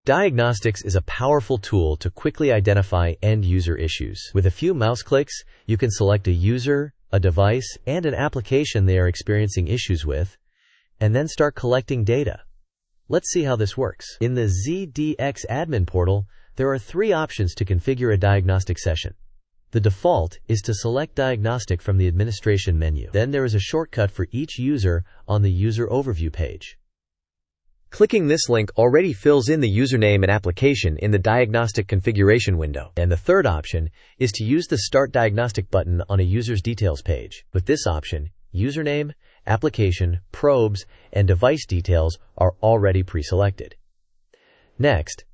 Diagnostics is a powerful tool to quickly identify end-user issues. With a few mouse clicks, you can select a user, a device, and an application they are experiencing issues with, and then start collecting data. Let's see how this works. In the ZDX admin portal, there are 3 options to configure a diagnostic session. The default is to select Diagnostic from the administration menu. Then there is a shortcut for each user on the user overview page. Clicking this link already fills in the username and application in the diagnostic configuration window. And the third option is to use the Start Diagnostic button on a user's details page. With this option, username, application, probes, and device details are already pre-selected. Next,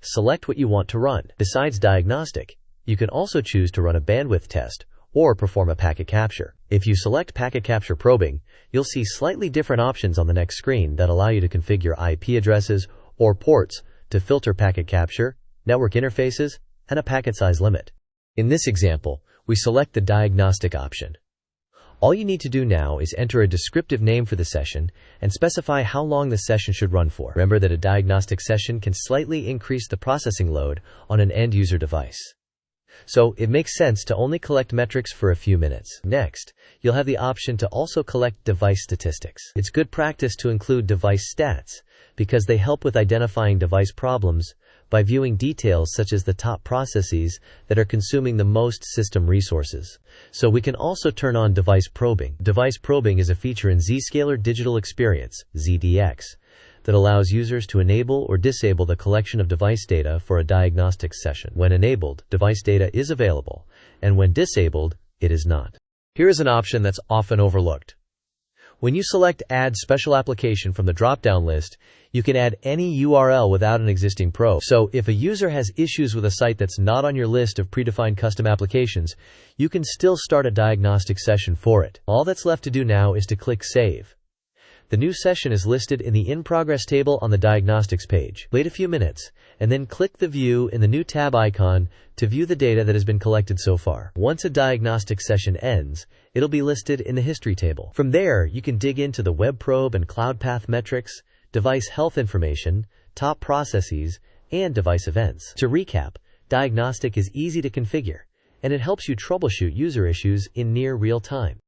select what you want to run. Besides diagnostic, you can also choose to run a bandwidth test or perform a packet capture. If you select packet capture probing, you'll see slightly different options on the next screen that allow you to configure IP addresses or ports to filter packet capture, network interfaces, and a packet size limit. In this example, we select the diagnostic option. All you need to do now is enter a descriptive name for the session and specify how long the session should run for. Remember that a diagnostic session can slightly increase the processing load on an end-user device. So it makes sense to only collect metrics for a few minutes. Next, you'll have the option to also collect device statistics. It's good practice to include device stats because they help with identifying device problems by viewing details such as the top processes that are consuming the most system resources. So we can also turn on device probing. Device probing is a feature in Zscaler Digital Experience, ZDX, that allows users to enable or disable the collection of device data for a diagnostics session. When enabled, device data is available, and when disabled, it is not. Here is an option that's often overlooked. When you select Add Special Application from the drop-down list, you can add any URL without an existing probe. So if a user has issues with a site that's not on your list of predefined custom applications, you can still start a diagnostic session for it. All that's left to do now is to click Save. The new session is listed in the In Progress table on the Diagnostics page. Wait a few minutes, and then click the View in the new tab icon to view the data that has been collected so far. Once a diagnostic session ends, it'll be listed in the History table. From there, you can dig into the web probe and cloud path metrics, device health information, top processes, and device events. To recap, Diagnostic is easy to configure, and it helps you troubleshoot user issues in near real time.